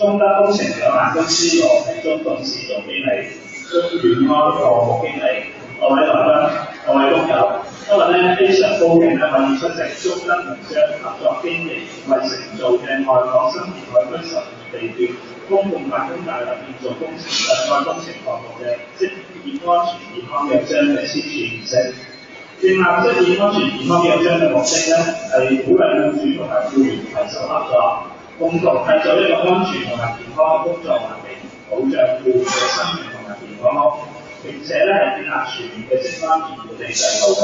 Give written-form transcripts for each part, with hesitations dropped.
中德工程有限公司羅啟忠董事總經理、中遠安項目經理，各位來賓、各位工友，今日咧非常高興咧可以出席中德名章合作經營為承造嘅愛港新田海區12地段公共辦公大樓建造工程上蓋工程項目嘅職業安全健康約章嘅簽署儀式。訂立職業安全健康約章嘅目的咧，係鼓勵僱主同埋僱員攜手合作，共同締造一個安全同埋健康嘅工作環境，保障僱員嘅生命同埋健康，並且咧係建立全面嘅職安健管理制度嘅。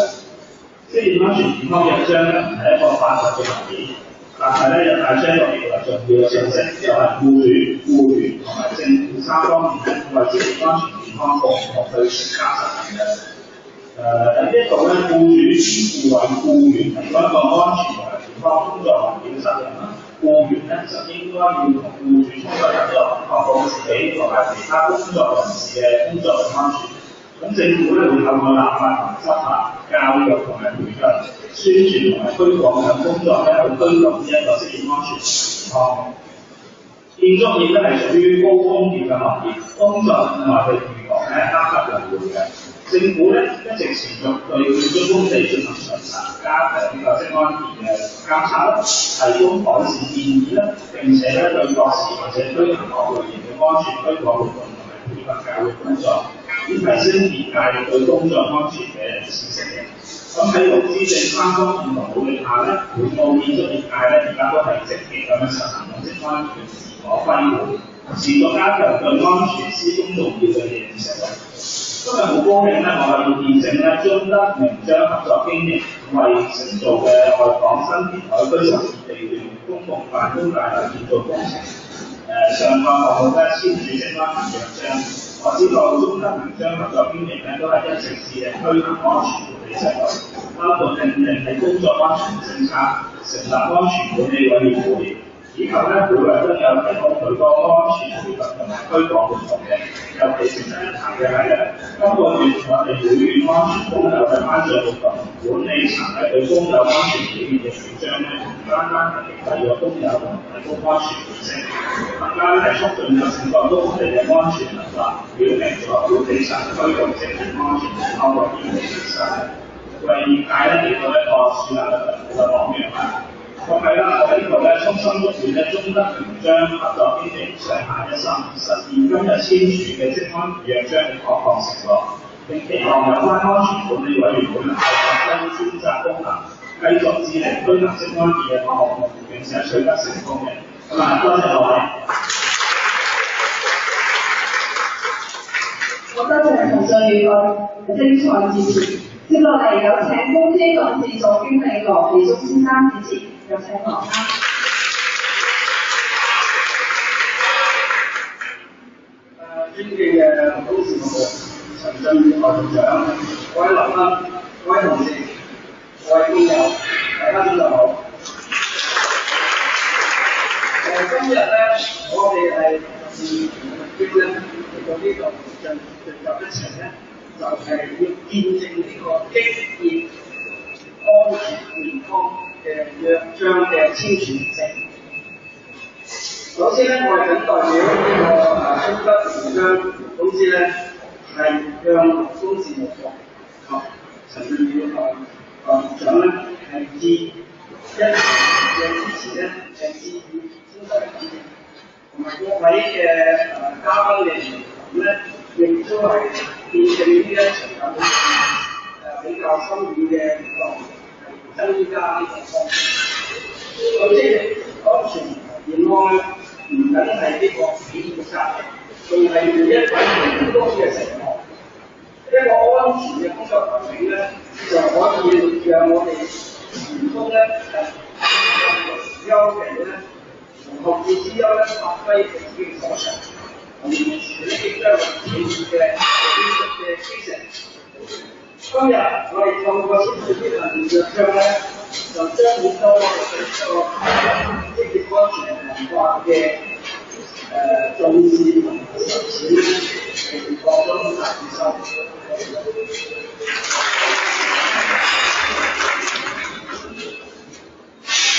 職業安全健康約章咧唔係一個法律嘅文件，但係咧又帶出一個極為重要嘅信息，就係僱主、僱員同埋政府三方面咧為職業安全健康共同去承擔責任嘅。喺呢度咧，僱主為僱員提供一個安全同埋健康工作環境嘅責任啦。僱員咧就應該要同僱主充分合作，確保自己同埋其他工作人士嘅工作嘅安全。咁政府咧會透過立法同執法、教育同埋培訓、宣傳同埋推廣等工作咧，去推動呢一個職業安全健康。建築業咧係屬於高風險嘅行業，工作同埋佢預防咧刻不容緩嘅。政府咧一直持續對建築工地進行巡查，加強呢個職安健嘅監測啦，提供改善建議啦，並且咧對各市或者推行各類型嘅安全推廣活動同埋培訓教育工作，以提升業界對工作安全嘅知識嘅。咁喺勞資政三方共同努力下咧，本澳建築業界咧而家都係積極咁樣實行職安健自我規管，持續加強對安全施工重要嘅認識。今日好高興咧，我係要見證咧中德名章合作經營為承造嘅愛港新田海區12地段公共辦公大樓建造工程上蓋項目咧簽署職安健約章。我知道中德名章合作經營咧都係一直致力推行安全管理制度，包括訂定喺工作安全政策、成立安全管理委員會。以及咧，每位都有提供許多安全培訓同埋推廣活動嘅，尤其是第一層嘅係咧，今個月我哋會員安全工友嘅頒獎活動，管理層咧對工友安全表現嘅表彰咧，唔單單係為咗工友同提供安全意識，更加係促進咗整個工地嘅安全文化，表明咗管理層推動職業安全健康嘅堅定決心，為業界咧提供一個樹立良好嘅榜樣啦。咁係啦，我喺呢度咧衷心祝願咧中德名章合作經營上下一心，實現今日簽署嘅職安健約章嘅各項承諾，並期望有關安全管理委員會能夠發揮專責功能，繼續致力推行職安健嘅項目，並且取得成功嘅。咁啊，多謝各位。好多謝陳俊宇嘅精彩致辭。接落嚟有請公司董事總經理羅其忠先生致辭。有請羅生。尊敬嘅董事部陳俊宇台長，各位來賓、各位同事、各位工友，大家早上好。今日咧，我哋係自目標咧嚟到呢度進入一齊咧，就係要見證呢個職業安全健康嘅約章嘅簽署儀式。首先咧，我係謹代表呢個中德名章公司咧，係向公事務局及陳俊宇局長咧係致一嘅支持咧，係致以衷心感謝。同埋各位嘅嘉賓嘅員工咧，亦都係見證呢一場比較深遠嘅活動，係增加呢個方面。咁即係安全健康咧，唔僅係呢個企業責任，仲係每一位員工嘅承諾。一個安全嘅工作環境咧，就可以讓我哋員工咧係休期咧，同學業之優咧發揮自己嘅所長，同時咧亦都係企業嘅基石。今日我哋透過簽署呢份約章咧，就將會多一個職業安全文化嘅重視同實踐，係放咗好大決心。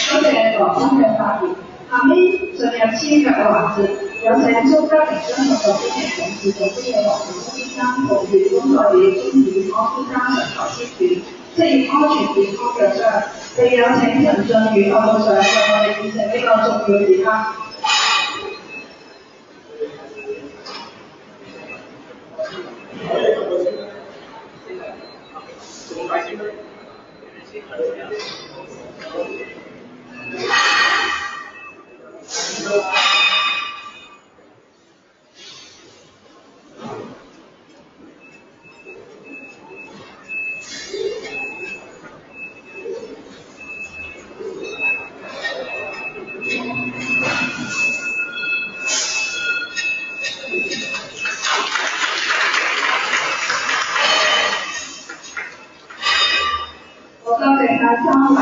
多謝羅生嘅發言。下面進入簽約嘅環節。有請蘇家明張合作經理董事總經理黃永先生同員工代表中健康專家上台簽署職業安全健康約章，並有請陳俊宇學部長為我哋完成呢個重要時刻。我多謝晒三位。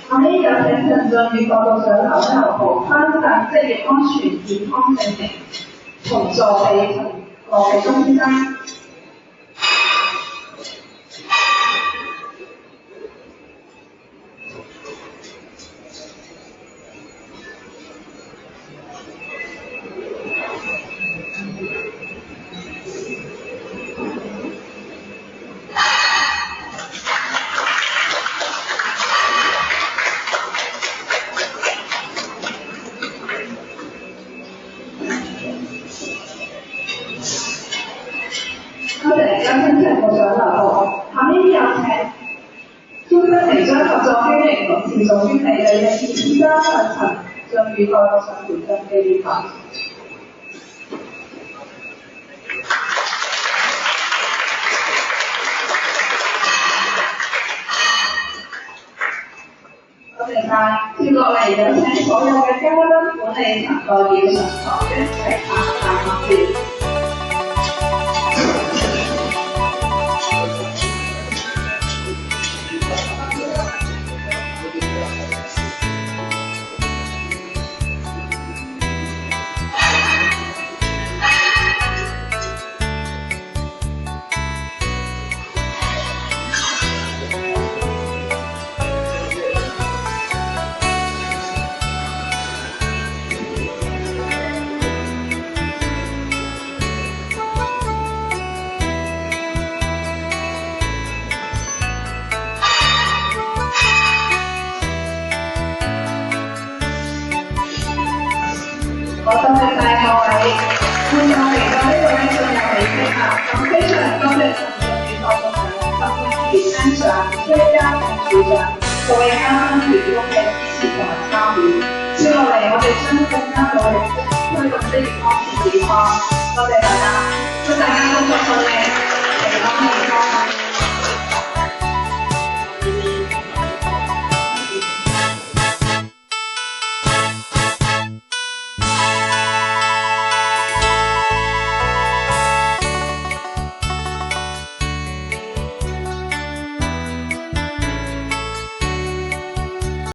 下面有請陳俊宇副部長劉德豪頒發職業安全健康證明，同座俾陳羅繼忠先生。多謝有請陳部長劉浩，下面有請中德微商合作經營董事總經理李永健先生向陳俊宇副部長回贈紀念品。多謝晒，接落嚟有請所有嘅嘉賓管理層代表上台一齊拍大合照。我多謝晒各位，歡迎嚟到呢個進入尾聲啦。咁非常多謝陳俊宇副部長、陳永健廳長、崔家明處長、各位嘉賓員工嘅支持同埋參與。接落嚟，我哋將更加努力推動職業安全健康。多謝大家，祝大家工作順利，平安健康。